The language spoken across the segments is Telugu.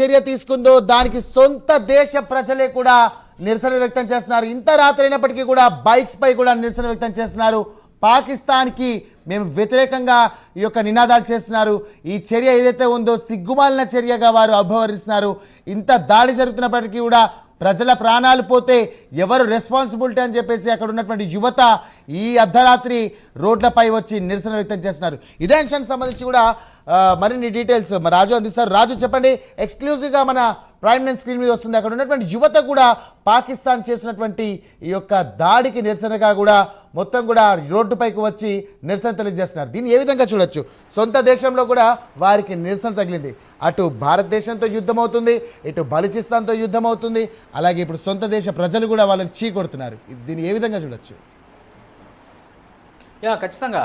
చర్య తీసుకుందో దానికి సొంత దేశ ప్రజలే కూడా నిరసన వ్యక్తం చేస్తున్నారు. ఇంత రాత్రి అయినప్పటికీ కూడా బైక్స్ పై కూడా నిరసన వ్యక్తం చేస్తున్నారు. పాకిస్తాన్కి మేము వ్యతిరేకంగా ఈ యొక్క నినాదాలు చేస్తున్నారు. ఈ చర్య ఏదైతే ఉందో సిగ్గుమాలిన చర్యగా వారు అభివర్ణిస్తున్నారు. ఇంత దాడి జరుగుతున్నప్పటికీ కూడా ప్రజల ప్రాణాలు పోతే ఎవరు రెస్పాన్సిబిలిటీ అని చెప్పేసి అక్కడ ఉన్నటువంటి యువత ఈ అర్ధరాత్రి రోడ్లపై వచ్చి నిరసన వ్యక్తం చేస్తున్నారు. ఇదే అంశానికి సంబంధించి కూడా మరిన్ని డీటెయిల్స్ రాజు అందిస్తారు. రాజు చెప్పండి, ఎక్స్క్లూజివ్గా మన ప్రైమ్ నైన్ స్క్రీన్ మీద వస్తుంది. అక్కడ ఉన్నటువంటి యువత కూడా పాకిస్తాన్ చేసినటువంటి ఈ యొక్క దాడికి నిరసనగా కూడా మొత్తం కూడా రోడ్డుపైకి వచ్చి నిరసన తెలియజేస్తున్నారు. దీన్ని ఏ విధంగా చూడొచ్చు? సొంత దేశంలో కూడా వారికి నిరసన తగిలింది. అటు భారతదేశంతో యుద్ధం అవుతుంది, ఇటు బలూచిస్తాన్తో యుద్ధం అవుతుంది, అలాగే ఇప్పుడు సొంత దేశ ప్రజలు కూడా వాళ్ళని చీకొడుతున్నారు. దీన్ని ఏ విధంగా చూడొచ్చు? ఖచ్చితంగా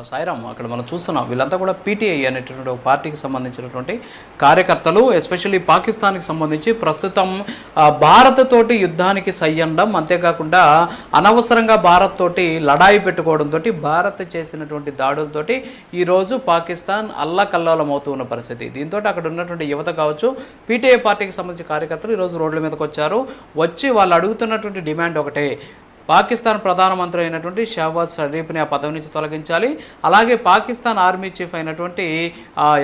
సాయిరామ్, అక్కడ మనం చూస్తున్నాం వీళ్ళంతా కూడా పీటీఐ అనేటటువంటి ఒక పార్టీకి సంబంధించినటువంటి కార్యకర్తలు, ఎస్పెషల్లీ పాకిస్తాన్కి సంబంధించి ప్రస్తుతం భారత్ తోటి యుద్ధానికి సయ్యండం, అంతేకాకుండా అనవసరంగా భారత్ తోటి లడాయి పెట్టుకోవడంతో భారత్ చేసినటువంటి దాడులతోటి ఈరోజు పాకిస్తాన్ అల్లకల్లోలం అవుతూ ఉన్న పరిస్థితి. దీంతో అక్కడ ఉన్నటువంటి యువత కావచ్చు, పీటీఐ పార్టీకి సంబంధించిన కార్యకర్తలు ఈరోజు రోడ్ల మీదకి వచ్చారు. వచ్చి వాళ్ళు అడుగుతున్నటువంటి డిమాండ్ ఒకటే, పాకిస్తాన్ ప్రధానమంత్రి అయినటువంటి షహబాజ్ షరీఫ్ని ఆ పదవి నుంచి తొలగించాలి. అలాగే పాకిస్తాన్ ఆర్మీ చీఫ్ అయినటువంటి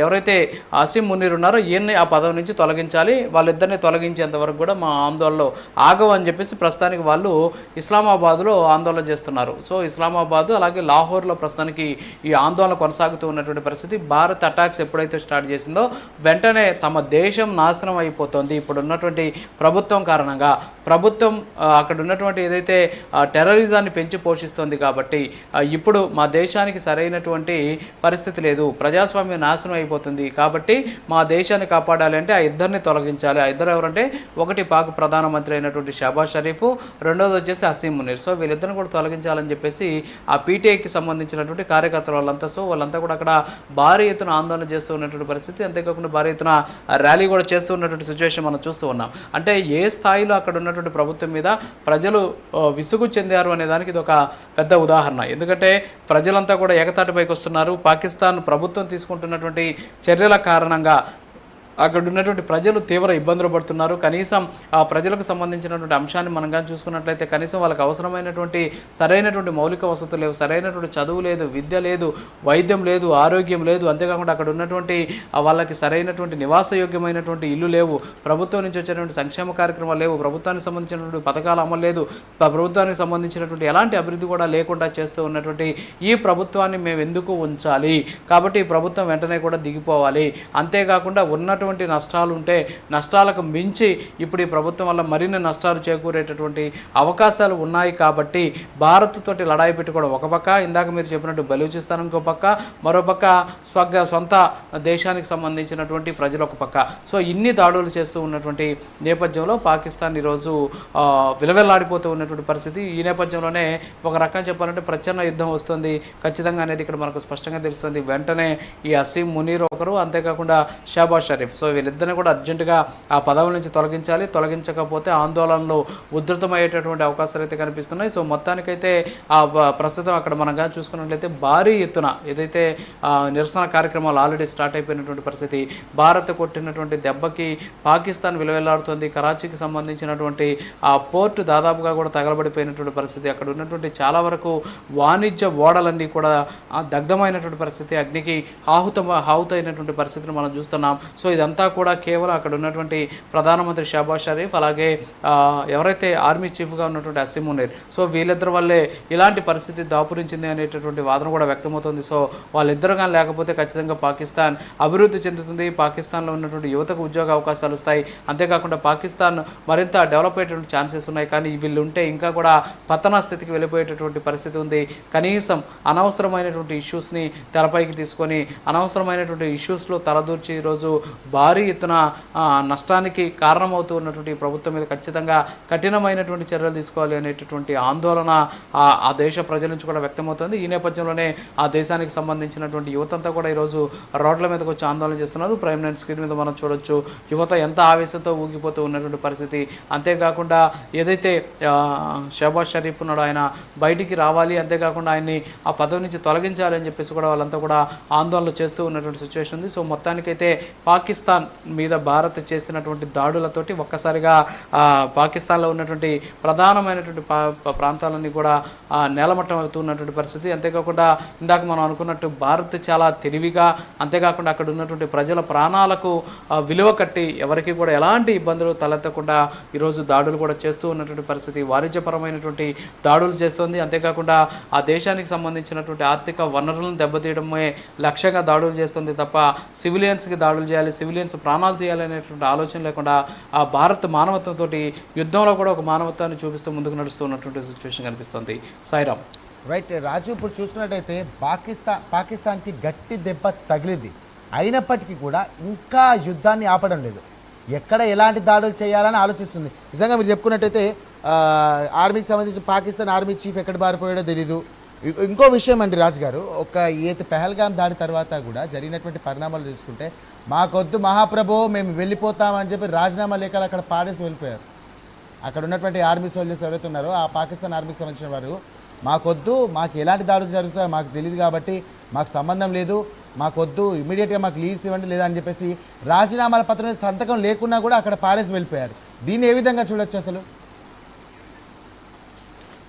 ఎవరైతే అసీం మునీర్ ఉన్నారో ఈయన్ని ఆ పదవి నుంచి తొలగించాలి. వాళ్ళిద్దరిని తొలగించేంత వరకు కూడా మా ఆందోళనలో ఆగవు అని చెప్పేసి ప్రస్తుతానికి వాళ్ళు ఇస్లామాబాద్లో ఆందోళన చేస్తున్నారు. సో ఇస్లామాబాద్ అలాగే లాహోర్లో ప్రస్తుతానికి ఈ ఆందోళన కొనసాగుతూ ఉన్నటువంటి పరిస్థితి. భారత్ అటాక్స్ ఎప్పుడైతే స్టార్ట్ చేసిందో వెంటనే తమ దేశం నాశనం అయిపోతుంది. ఇప్పుడు ఉన్నటువంటి ప్రభుత్వం కారణంగా ప్రభుత్వం అక్కడ ఉన్నటువంటి ఏదైతే టెర్రరిజాన్ని పెంచి పోషిస్తుంది కాబట్టి ఇప్పుడు మా దేశానికి సరైనటువంటి పరిస్థితి లేదు, ప్రజాస్వామ్యం నాశనం అయిపోతుంది. కాబట్టి మా దేశాన్ని కాపాడాలి అంటే ఆ ఇద్దరిని తొలగించాలి. ఆ ఇద్దరు ఎవరంటే ఒకటి పాక్ ప్రధానమంత్రి అయినటువంటి షహబాజ్ షరీఫ్, రెండోది వచ్చేసి అసీం మునీర్. సో వీళ్ళిద్దరిని కూడా తొలగించాలని చెప్పేసి ఆ పీటీఐకి సంబంధించినటువంటి కార్యకర్తలు వాళ్ళంతా కూడా అక్కడ భారీ ఎత్తున ఆందోళన చేస్తూ ఉన్నటువంటి పరిస్థితి. అంతేకాకుండా భారీ ఎత్తున ర్యాలీ కూడా చేస్తూ ఉన్నటువంటి సిచ్యువేషన్ మనం చూస్తూ ఉన్నాం. అంటే ఏ స్థాయిలో అక్కడ ఉన్నటువంటి ప్రభుత్వం మీద ప్రజలు విసుగు చెందారు అనే దానికి ఇది ఒక పెద్ద ఉదాహరణ. ఎందుకంటే ప్రజలంతా కూడా ఏకతాటిపైకి వస్తున్నారు. పాకిస్తాన్ ప్రభుత్వం తీసుకుంటున్నటువంటి చర్యల కారణంగా అక్కడ ఉన్నటువంటి ప్రజలు తీవ్ర ఇబ్బందులు పడుతున్నారు. కనీసం ఆ ప్రజలకు సంబంధించినటువంటి అంశాన్ని మనం కానీ చూసుకున్నట్లయితే కనీసం వాళ్ళకి అవసరమైనటువంటి సరైనటువంటి మౌలిక వసతులు లేవు, సరైనటువంటి చదువు లేదు, విద్య లేదు, వైద్యం లేదు, ఆరోగ్యం లేదు. అంతేకాకుండా అక్కడ ఉన్నటువంటి వాళ్ళకి సరైనటువంటి నివాసయోగ్యమైనటువంటి ఇల్లు లేవు, ప్రభుత్వం నుంచి వచ్చేటువంటి సంక్షేమ కార్యక్రమాలు లేవు, ప్రభుత్వానికి సంబంధించినటువంటి పథకాలు అమలు లేదు, ప్రభుత్వానికి సంబంధించినటువంటి ఎలాంటి అభివృద్ధి కూడా లేకుండా చేస్తూ ఉన్నటువంటి ఈ ప్రభుత్వాన్ని మేము ఎందుకు ఉంచాలి? కాబట్టి ఈ ప్రభుత్వం వెంటనే కూడా దిగిపోవాలి. అంతేకాకుండా ఉన్నటువంటి నష్టాలు ఉంటే నష్టాలకు మించి ఇప్పుడు ఈ ప్రభుత్వం వల్ల మరిన్ని నష్టాలు చేకూరేటటువంటి అవకాశాలు ఉన్నాయి. కాబట్టి భారత్ తోటి లడాయి పెట్టుకోవడం ఒక పక్క, ఇందాక మీరు చెప్పినట్టు బలూచిస్తాన్ ఇంకో పక్క, మరోపక్క సొంత దేశానికి సంబంధించినటువంటి ప్రజలు ఒక పక్క. సో ఇన్ని దాడులు చేస్తూ ఉన్నటువంటి నేపథ్యంలో పాకిస్తాన్ ఈరోజు విలవెల్లాడిపోతూ ఉన్నటువంటి పరిస్థితి. ఈ నేపథ్యంలోనే ఒక రకంగా చెప్పాలంటే ప్రచ్ఛన్న యుద్ధం వస్తుంది ఖచ్చితంగా అనేది ఇక్కడ మనకు స్పష్టంగా తెలుస్తుంది. వెంటనే ఈ అసీం మునీర్ ఒకరు, అంతేకాకుండా షహబాజ్ షరీఫ్, సో వీళ్ళిద్దరిని కూడా అర్జెంటుగా ఆ పదవుల నుంచి తొలగించాలి. తొలగించకపోతే ఆందోళనలు ఉధృతమయ్యేటటువంటి అవకాశాలు అయితే కనిపిస్తున్నాయి. సో మొత్తానికైతే ప్రస్తుతం అక్కడ మనం కానీ చూసుకున్నట్లయితే భారీ ఎత్తున ఏదైతే నిరసన కార్యక్రమాలు ఆల్రెడీ స్టార్ట్ అయిపోయినటువంటి పరిస్థితి. భారత్ కొట్టినటువంటి దెబ్బకి పాకిస్తాన్ విలువెల్లాడుతుంది. కరాచీకి సంబంధించినటువంటి ఆ పోర్టు దాదాపుగా కూడా తగలబడిపోయినటువంటి పరిస్థితి. అక్కడ ఉన్నటువంటి చాలా వరకు వాణిజ్య ఓడలన్నీ కూడా దగ్ధమైనటువంటి పరిస్థితి, అగ్నికి ఆహుతైనటువంటి పరిస్థితిని మనం చూస్తున్నాం. సో ఇదంతా కూడా కేవలం అక్కడ ఉన్నటువంటి ప్రధానమంత్రి షహబాజ్ షరీఫ్ అలాగే ఎవరైతే ఆర్మీ చీఫ్గా ఉన్నటువంటి అసీం మునీర్, సో వీళ్ళిద్దరి వల్లే ఇలాంటి పరిస్థితి దాపురించింది అనేటటువంటి వాదన కూడా వ్యక్తమవుతుంది. సో వాళ్ళిద్దరు కానీ లేకపోతే ఖచ్చితంగా పాకిస్తాన్ అభివృద్ధి చెందుతుంది, పాకిస్తాన్లో ఉన్నటువంటి యువతకు ఉద్యోగ అవకాశాలు వస్తాయి, అంతేకాకుండా పాకిస్తాన్ మరింత డెవలప్ అయ్యేటువంటి ఛాన్సెస్ ఉన్నాయి. కానీ వీళ్ళు ఉంటే ఇంకా కూడా పతన స్థితికి వెళ్ళిపోయేటటువంటి పరిస్థితి ఉంది. కనీసం అనవసరమైనటువంటి ఇష్యూస్ని తెరపైకి తీసుకొని అనవసరమైనటువంటి ఇష్యూస్లో తలదూర్చి ఈరోజు భారీ ఎత్తున నష్టానికి కారణమవుతూ ఉన్నటువంటి ప్రభుత్వం మీద ఖచ్చితంగా కఠినమైనటువంటి చర్యలు తీసుకోవాలి అనేటటువంటి ఆందోళన ఆ దేశ ప్రజల నుంచి కూడా వ్యక్తమవుతుంది. ఈ నేపథ్యంలోనే ఆ దేశానికి సంబంధించినటువంటి యువతంతా కూడా ఈరోజు రోడ్ల మీదకి వచ్చి ఆందోళన చేస్తున్నారు. ప్రైమ్ నైన్ స్క్రీన్ మీద మనం చూడొచ్చు యువత ఎంత ఆవేశంతో ఊగిపోతూ ఉన్నటువంటి పరిస్థితి. అంతేకాకుండా ఏదైతే షహబాజ్ షరీఫ్ ఉన్నాడో ఆయన బయటికి రావాలి, అంతేకాకుండా ఆయన్ని ఆ పదవి నుంచి తొలగించాలి అని చెప్పేసి కూడా వాళ్ళంతా కూడా ఆందోళనలు చేస్తూ ఉన్నటువంటి సిచ్యువేషన్ ఉంది. సో మొత్తానికైతే పాకిస్తాన్ పాకిస్తాన్ మీద భారత్ చేసినటువంటి దాడులతోటి ఒక్కసారిగా పాకిస్తాన్లో ఉన్నటువంటి ప్రధానమైనటువంటి ప్రాంతాలన్నీ కూడా నేలమట్టం అవుతున్నటువంటి పరిస్థితి. అంతేకాకుండా ఇందాక మనం అనుకున్నట్టు భారత్ చాలా తెలివిగా, అంతేకాకుండా అక్కడ ఉన్నటువంటి ప్రజల ప్రాణాలకు విలువ కట్టి ఎవరికి కూడా ఎలాంటి ఇబ్బందులు తలెత్తకుండా ఈరోజు దాడులు కూడా చేస్తూ ఉన్నటువంటి పరిస్థితి. వాణిజ్యపరమైనటువంటి దాడులు చేస్తుంది. అంతేకాకుండా ఆ దేశానికి సంబంధించినటువంటి ఆర్థిక వనరులను దెబ్బతీయడమే లక్ష్యంగా దాడులు చేస్తుంది తప్ప సివిలియన్స్కి దాడులు చేయాలి, సివిలియన్స్ ప్రాణాలు తీయాలి అనేటువంటి ఆలోచన లేకుండా ఆ భారత్ మానవత్వంతో యుద్ధంలో కూడా ఒక మానవత్వాన్ని చూపిస్తూ ముందుకు నడుస్తున్నటువంటి సిచ్యువేషన్ కనిపిస్తుంది. సాయిరామ్. రైట్ రాజు, ఇప్పుడు చూసుకున్నట్టయితే పాకిస్తాన్కి గట్టి దెబ్బ తగిలింది, అయినప్పటికీ కూడా ఇంకా యుద్ధాన్ని ఆపడం లేదు. ఎక్కడ ఎలాంటి దాడులు చేయాలని ఆలోచిస్తుంది. నిజంగా మీరు చెప్పుకున్నట్టయితే ఆర్మీకి సంబంధించి పాకిస్తాన్ ఆర్మీ చీఫ్ ఎక్కడ పారిపోయాడో తెలీదు. ఇంకో విషయం అండి రాజు గారు, ఒక పెహల్గాం దాడి తర్వాత కూడా జరిగినటువంటి పరిణామాలు చూసుకుంటే మాకొద్దు మహాప్రభు మేము వెళ్ళిపోతామని చెప్పి రాజీనామా లేఖలు అక్కడ పాడేసి వెళ్ళిపోయారు. అక్కడ ఉన్నటువంటి ఆర్మీ సోల్జర్స్ ఎవరైతే ఉన్నారో ఆ పాకిస్తాన్ ఆర్మీకి సంబంధించిన వారు మాకొద్దు, మాకు ఎలాంటి దాడులు జరుగుతాయో మాకు తెలియదు కాబట్టి మాకు సంబంధం లేదు, మాకొద్దు, ఇమీడియట్గా మాకు లీవ్స్ ఇవ్వండి లేదా అని చెప్పేసి రాజీనామాల పత్రం మీద సంతకం లేకున్నా కూడా అక్కడ పారేసి వెళ్ళిపోయారు. దీన్ని ఏ విధంగా చూడొచ్చు అసలు?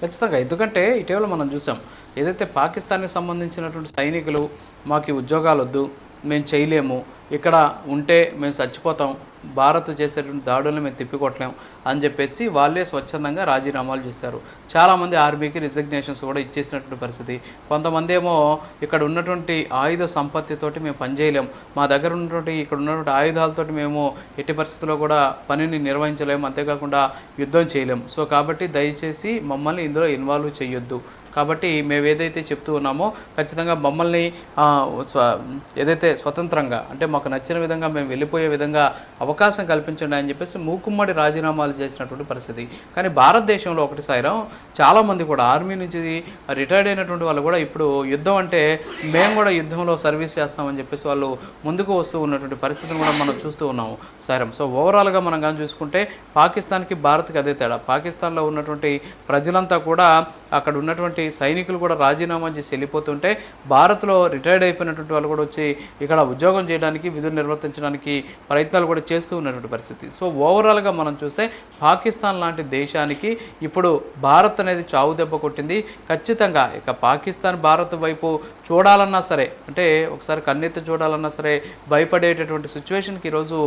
ఖచ్చితంగా, ఎందుకంటే ఇటీవల మనం చూసాం ఏదైతే పాకిస్తాన్కి సంబంధించినటువంటి సైనికులు మాకు ఉద్యోగాలు వద్దు, మేము చేయలేము, ఇక్కడ ఉంటే మేము చచ్చిపోతాం, భారత్ చేసేటువంటి దాడులను మేము తిప్పికొట్టలేం అని చెప్పేసి వాళ్ళే స్వచ్ఛందంగా రాజీనామాలు చేశారు. చాలామంది ఆర్మీకి రిజిగ్నేషన్స్ కూడా ఇచ్చేసినటువంటి పరిస్థితి. కొంతమంది ఏమో ఇక్కడ ఉన్నటువంటి ఆయుధ సంపత్తితోటి మేము పనిచేయలేం, మా దగ్గర ఉన్నటువంటి ఇక్కడ ఉన్నటువంటి ఆయుధాలతోటి మేము ఎట్టి పరిస్థితుల్లో కూడా పనిని నిర్వహించలేము, అంతేకాకుండా యుద్ధం చేయలేం. సో కాబట్టి దయచేసి మమ్మల్ని ఇందులో ఇన్వాల్వ్ చేయొద్దు, కాబట్టి మేము ఏదైతే చెప్తూ ఉన్నామో ఖచ్చితంగా మమ్మల్ని ఏదైతే స్వతంత్రంగా అంటే మాకు నచ్చిన విధంగా మేము వెళ్ళిపోయే విధంగా అవకాశం కల్పించండి అని చెప్పేసి మూకుమ్మడి రాజీనామాలు చేసినటువంటి పరిస్థితి. కానీ భారతదేశంలో ఒకటి సాయిరం, చాలామంది కూడా ఆర్మీ నుంచి రిటైర్డ్ అయినటువంటి వాళ్ళు కూడా ఇప్పుడు యుద్ధం అంటే మేము కూడా యుద్ధంలో సర్వీస్ చేస్తామని చెప్పేసి వాళ్ళు ముందుకు వస్తూ ఉన్నటువంటి పరిస్థితిని కూడా మనం చూస్తూ ఉన్నాము సాయిరం. సో ఓవరాల్గా మనం కానీ చూసుకుంటే పాకిస్తాన్కి భారత్కి అదే తేడా. పాకిస్తాన్లో ఉన్నటువంటి ప్రజలంతా కూడా అక్కడ ఉన్నటువంటి సైనికులు కూడా రాజీనామా చేసి వెళ్ళిపోతుంటే భారత్లో రిటైర్డ్ అయిపోయినటువంటి వాళ్ళు కూడా వచ్చి ఇక్కడ ఉద్యోగం చేయడానికి, విధులు నిర్వర్తించడానికి ప్రయత్నాలు కూడా చేస్తూ ఉన్నటువంటి పరిస్థితి. సో ఓవరాల్గా మనం చూస్తే పాకిస్తాన్ లాంటి దేశానికి ఇప్పుడు భారత్ అనేది చావు దెబ్బ కొట్టింది. ఖచ్చితంగా ఇక పాకిస్తాన్ భారత్ వైపు చూడాలన్నా సరే, అంటే ఒకసారి కన్నెత్తి చూడాలన్నా సరే భయపడేటటువంటి సిచ్యువేషన్కి ఈరోజు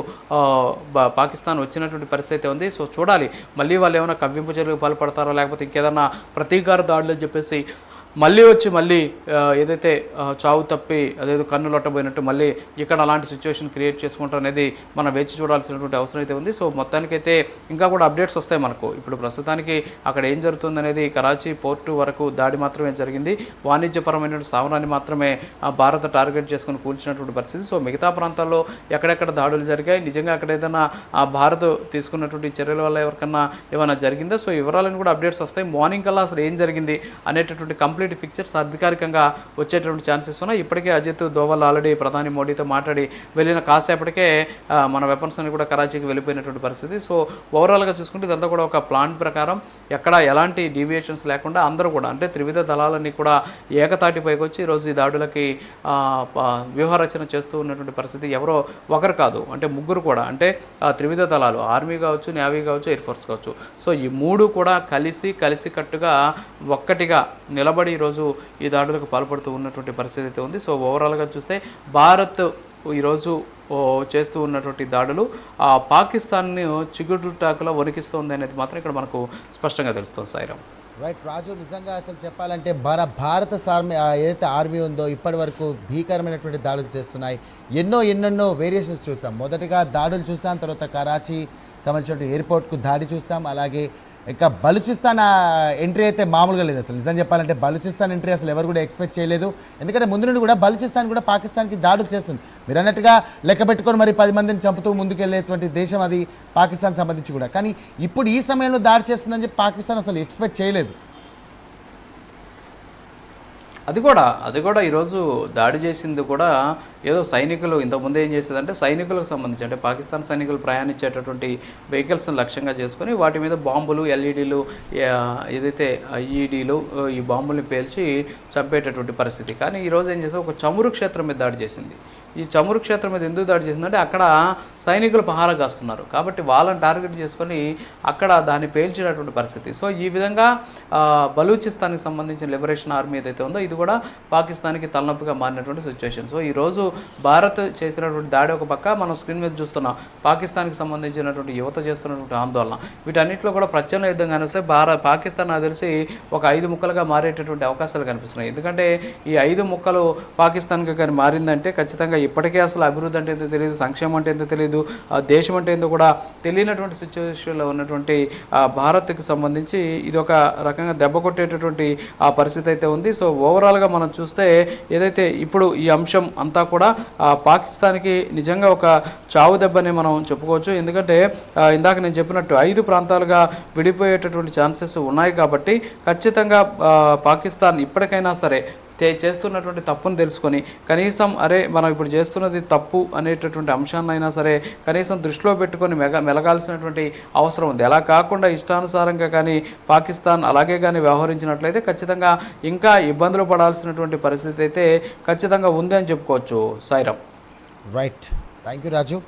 పాకిస్తాన్ వచ్చినటువంటి పరిస్థితి ఉంది. సో చూడాలి మళ్ళీ వాళ్ళు ఏమైనా కవ్వింపు చర్యలకు పాల్పడతారో, లేకపోతే ఇంకేదన్నా ప్రతీకార దాడులు అని చెప్పేసి మళ్ళీ వచ్చి మళ్ళీ ఏదైతే చావు తప్పి అదేదో కన్ను లొట్టబోయినట్టు మళ్ళీ ఇక్కడ అలాంటి సిచ్యువేషన్ క్రియేట్ చేసుకుంటారు అనేది మనం వేచి చూడాల్సినటువంటి అవసరం అయితే ఉంది. సో మొత్తానికైతే ఇంకా కూడా అప్డేట్స్ వస్తాయి మనకు. ఇప్పుడు ప్రస్తుతానికి అక్కడ ఏం జరుగుతుంది అనేది కరాచీ పోర్టు వరకు దాడి మాత్రమే జరిగింది, వాణిజ్యపరమైన స్థావరాన్ని మాత్రమే భారత్ టార్గెట్ చేసుకుని కూల్చినటువంటి పరిస్థితి. సో మిగతా ప్రాంతాల్లో ఎక్కడెక్కడ దాడులు జరిగాయి, నిజంగా అక్కడ ఏదైనా భారత్ తీసుకున్నటువంటి చర్యల వల్ల ఎవరికన్నా ఏమైనా జరిగిందా, సో వివరాలను కూడా అప్డేట్స్ వస్తాయి. మార్నింగ్ కల్లా అసలు ఏం జరిగింది అనేటటువంటి కంప్లీట్ పిక్చర్స్ అధికారికంగా వచ్చేటువంటి ఛాన్సెస్ ఉన్నాయి. ఇప్పటికే అజిత్ దోవల్ ఆల్రెడీ ప్రధాని మోడీతో మాట్లాడి వెళ్ళిన కాసేపటికే మన వెపన్స్ అన్ని కూడా కరాచీకి వెళ్ళిపోయినటువంటి పరిస్థితి. సో ఓవరాల్గా చూసుకుంటే ఇదంతా కూడా ఒక ప్లాన్ ప్రకారం ఎక్కడ ఎలాంటి డీవియేషన్స్ లేకుండా అందరూ కూడా అంటే త్రివిధ దళాలన్నీ కూడా ఏకతాటిపైకి వచ్చి ఈరోజు ఈ దాడులకి వ్యూహరచన చేస్తూ ఉన్నటువంటి పరిస్థితి. ఎవరో ఒకరు కాదు, అంటే ముగ్గురు కూడా, అంటే త్రివిధ దళాలు ఆర్మీ కావచ్చు, నేవీ కావచ్చు, ఎయిర్ ఫోర్స్ కావచ్చు. సో ఈ మూడు కూడా కలిసికట్టుగా ఒక్కటిగా నిలబడి ఈరోజు ఈ దాడులకు పాల్పడుతూ ఉన్నటువంటి పరిస్థితి అయితే ఉంది. సో ఓవరాల్గా చూస్తే భారత్ ఈరోజు చేస్తూ ఉన్నటువంటి దాడులు పాకిస్తాన్ని చిగురుటాకులా వణికిస్తుంది అనేది మాత్రం ఇక్కడ మనకు స్పష్టంగా తెలుస్తుంది సాయిరామ్. రైట్ రాజు, నిజంగా అసలు చెప్పాలంటే భారత ఏదైతే ఆర్మీ ఉందో ఇప్పటి వరకు భీకరమైనటువంటి దాడులు చేస్తున్నాయి. ఎన్నెన్నో వేరియేషన్స్ చూసాం. మొదటిగా దాడులు చూసాం, తర్వాత కరాచీ సంబంధించిన ఎయిర్పోర్ట్కు దాడి చూసాం. అలాగే ఇంకా బలూచిస్తాన్ ఎంట్రీ అయితే మామూలుగా లేదు. అసలు నిజం చెప్పాలంటే బలూచిస్తాన్ ఎంట్రీ అసలు ఎవరు కూడా ఎక్స్పెక్ట్ చేయలేదు. ఎందుకంటే ముందు నుండి కూడా బలూచిస్తాన్ కూడా పాకిస్తాన్కి దాడులు చేస్తుంది. మీరు అన్నట్టుగా లెక్క పెట్టుకొని మరి 10 మందిని చంపుతూ ముందుకెళ్ళేటువంటి దేశం అది పాకిస్తాన్ సంబంధించి కూడా. కానీ ఇప్పుడు ఈ సమయంలో దాడి చేస్తుందని చెప్పి పాకిస్తాన్ అసలు ఎక్స్పెక్ట్ చేయలేదు. అది కూడా ఈరోజు దాడి చేసింది కూడా ఏదో సైనికులు ఇంతకుముందు ఏం చేసేదంటే సైనికులకు సంబంధించి అంటే పాకిస్తాన్ సైనికులు ప్రయాణించేటటువంటి వెహికల్స్ని లక్ష్యంగా చేసుకొని వాటి మీద బాంబులు, ఎల్ఈడీలు, ఏదైతే ఐఈడీలు ఈ బాంబుల్ని పేల్చి చంపేటటువంటి పరిస్థితి. కానీ ఈరోజు ఏం చేస్తే ఒక చమురు క్షేత్రం మీద దాడి చేసింది. ఈ చమురు క్షేత్రం మీద ఎందుకు దాడి చేసిందంటే అక్కడ సైనికులు పహారా కాస్తున్నారు కాబట్టి వాళ్ళని టార్గెట్ చేసుకొని అక్కడ దాన్ని పేల్చినటువంటి పరిస్థితి. సో ఈ విధంగా బలూచిస్తాన్కి సంబంధించిన లిబరేషన్ ఆర్మీ ఏదైతే ఉందో ఇది కూడా పాకిస్తాన్కి తలనొప్పిగా మారినటువంటి సిచ్యువేషన్. సో ఈరోజు భారత్ చేసినటువంటి దాడి ఒక పక్క మనం స్క్రీన్ మీద చూస్తున్నాం, పాకిస్తాన్కి సంబంధించినటువంటి యువత చేస్తున్నటువంటి ఆందోళన, వీటన్నిటిలో కూడా ప్రత్యామ్నాయ యుద్ధం కనిపిస్తే పాకిస్తాన్ నాకు తెలిసి ఒక 5 ముక్కలుగా మారేటటువంటి అవకాశాలు కనిపిస్తున్నాయి. ఎందుకంటే ఈ 5 ముక్కలు పాకిస్తాన్కి కానీ మారిందంటే ఖచ్చితంగా ఇప్పటికే అసలు అభివృద్ధి అంటే ఏంటో తెలియదు, సంక్షేమం అంటే ఏంటో తెలియదు, దేశం అంటే ఏందో కూడా తెలియనటువంటి సిచ్యువేషన్లో ఉన్నటువంటి భారత్కి సంబంధించి ఇది ఒక రకంగా దెబ్బ కొట్టేటటువంటి పరిస్థితి అయితే ఉంది. సో ఓవరాల్గా మనం చూస్తే ఏదైతే ఇప్పుడు ఈ అంశం అంతా కూడా పాకిస్తాన్కి నిజంగా ఒక చావు దెబ్బని మనం చెప్పుకోవచ్చు. ఎందుకంటే ఇందాక నేను చెప్పినట్టు 5 ప్రాంతాలుగా విడిపోయేటటువంటి ఛాన్సెస్ ఉన్నాయి కాబట్టి ఖచ్చితంగా పాకిస్తాన్ ఇప్పటికైనా సరే చేస్తున్నటువంటి తప్పును తెలుసుకొని కనీసం మనం ఇప్పుడు చేస్తున్నది తప్పు అనేటటువంటి అంశాన్నైనా సరే కనీసం దృష్టిలో పెట్టుకొని మెలగాల్సినటువంటి అవసరం ఉంది. అలా కాకుండా ఇష్టానుసారంగా కానీ పాకిస్తాన్ అలాగే కానీ వ్యవహరించినట్లయితే ఖచ్చితంగా ఇంకా ఇబ్బందులు పడాల్సినటువంటి పరిస్థితి అయితే ఖచ్చితంగా ఉంది అని చెప్పుకోవచ్చు. Sairam. Right, thank you Raju.